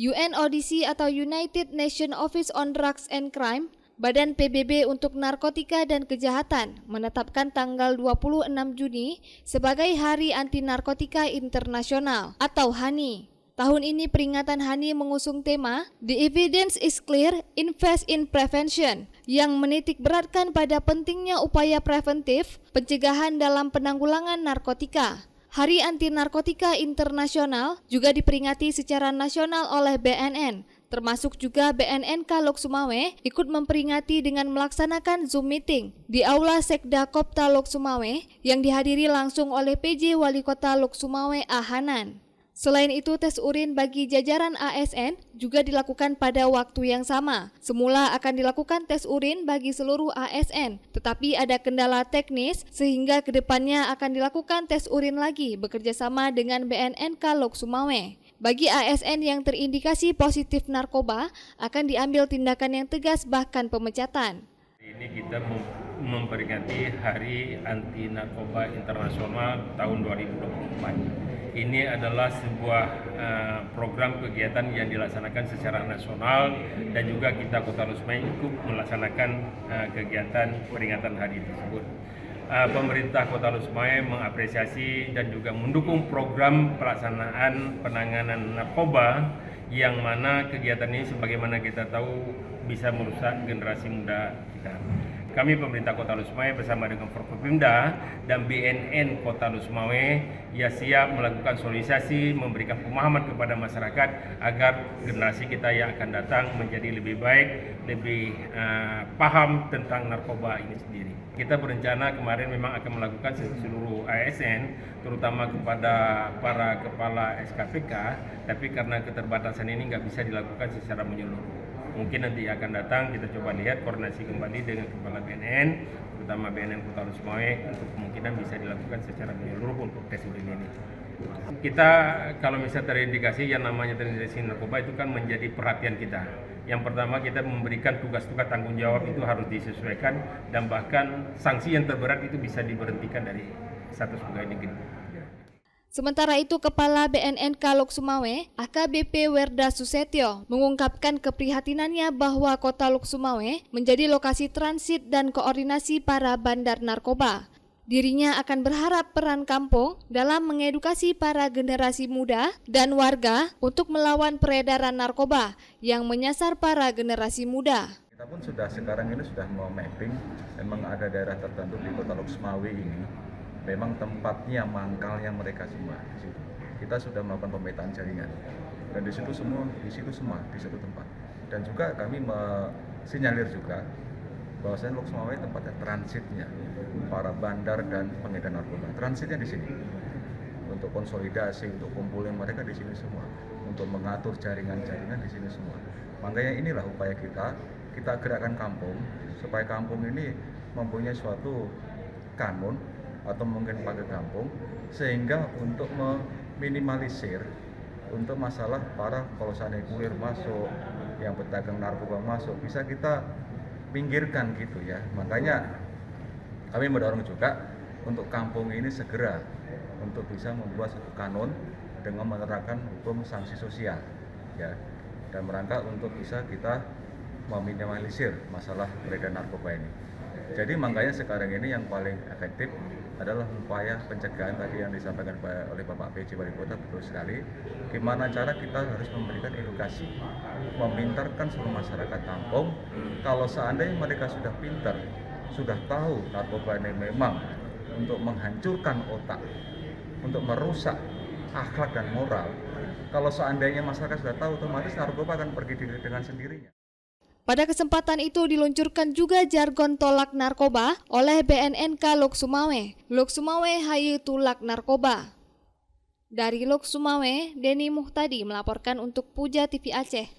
UNODC atau United Nations Office on Drugs and Crime, Badan PBB untuk Narkotika dan Kejahatan, menetapkan tanggal 26 Juni sebagai Hari Anti Narkotika Internasional atau HANI. Tahun ini peringatan HANI mengusung tema The Evidence is Clear, Invest in Prevention, yang menitik beratkan pada pentingnya upaya preventif pencegahan dalam penanggulangan narkotika. Hari Anti Narkotika Internasional juga diperingati secara nasional oleh BNN, termasuk juga BNNK Lok Sumawe ikut memperingati dengan melaksanakan Zoom meeting di Aula Sekda Kopta Lok Sumawe yang dihadiri langsung oleh PJ Wali Kota Lok Sumawe A. Hanan. Selain itu, tes urin bagi jajaran ASN juga dilakukan pada waktu yang sama. Semula akan dilakukan tes urin bagi seluruh ASN, tetapi ada kendala teknis sehingga kedepannya akan dilakukan tes urin lagi bekerjasama dengan BNNK Lok Sumawe. Bagi ASN yang terindikasi positif narkoba, akan diambil tindakan yang tegas bahkan pemecatan. Ini kita memperingati Hari Anti Narkoba Internasional tahun 2024. Ini adalah sebuah program kegiatan yang dilaksanakan secara nasional dan juga kita Kota Lok Sumawe ikut melaksanakan kegiatan peringatan hari tersebut. Pemerintah Kota Lok Sumawe mengapresiasi dan juga mendukung program pelaksanaan penanganan narkoba yang mana kegiatan ini sebagaimana kita tahu bisa merusak generasi muda kita. Kami pemerintah Kota Lok Sumawe bersama dengan Forkopimda dan BNN Kota Lok Sumawe siap melakukan sosialisasi, memberikan pemahaman kepada masyarakat agar generasi kita yang akan datang menjadi lebih baik, lebih paham tentang narkoba ini sendiri. Kita berencana kemarin memang akan melakukan seluruh ASN, terutama kepada para kepala SKPK, tapi karena keterbatasan ini nggak bisa dilakukan secara menyeluruh. Mungkin nanti akan datang, kita coba lihat koordinasi kembali dengan kepala BNN, terutama BNN Kota Lok Sumawe, untuk kemungkinan bisa dilakukan secara menyeluruh untuk tes urin ini. Kita kalau misalnya terindikasi yang namanya terindikasi narkoba itu kan menjadi perhatian kita. Yang pertama kita memberikan tugas-tugas tanggung jawab itu harus disesuaikan dan bahkan sanksi yang terberat itu bisa diberhentikan dari status pegawai negeri. Sementara itu, Kepala BNNK Lok Sumawe, AKBP Werda Susetyo, mengungkapkan keprihatinannya bahwa Kota Lok Sumawe menjadi lokasi transit dan koordinasi para bandar narkoba. Dirinya akan berharap peran kampung dalam mengedukasi para generasi muda dan warga untuk melawan peredaran narkoba yang menyasar para generasi muda. Kita pun sekarang ini sudah mau mapping, memang ada daerah tertentu di Kota Lok Sumawe ini. Memang tempatnya mangkalnya mereka semua di situ. Kita sudah melakukan pemetaan jaringan dan di situ semua di satu tempat. Dan juga kami mensinyalir juga bahwasanya Lok Sumawe tempatnya transitnya para bandar dan pengedar narkoba. Transitnya di sini untuk konsolidasi, untuk kumpulin mereka di sini semua, untuk mengatur jaringan-jaringan di sini semua. Makanya inilah upaya kita gerakkan kampung supaya kampung ini mempunyai suatu kanun atau mungkin pakai kampung, sehingga untuk meminimalisir untuk masalah para kalau seandainya kurir masuk, yang pedagang narkoba masuk, bisa kita pinggirkan gitu ya. Makanya kami mendorong juga untuk kampung ini segera untuk bisa membuat satu kanun dengan menerapkan hukum sanksi sosial ya, dan merangka untuk bisa kita meminimalisir masalah beredar narkoba ini. Jadi makanya sekarang ini yang paling efektif adalah upaya pencegahan tadi yang disampaikan oleh Bapak PJ Wali Kota, betul sekali. Gimana cara kita harus memberikan edukasi, memintarkan seluruh masyarakat kampung. Kalau seandainya mereka sudah pintar, sudah tahu narkoba ini memang untuk menghancurkan otak, untuk merusak akhlak dan moral. Kalau seandainya masyarakat sudah tahu, otomatis narkoba akan pergi dengan sendirinya. Pada kesempatan itu diluncurkan juga jargon tolak narkoba oleh BNNK Lok Sumawe. Lok Sumawe hayu tulak narkoba. Dari Lok Sumawe, Denny Muhtadi melaporkan untuk Puja TV Aceh.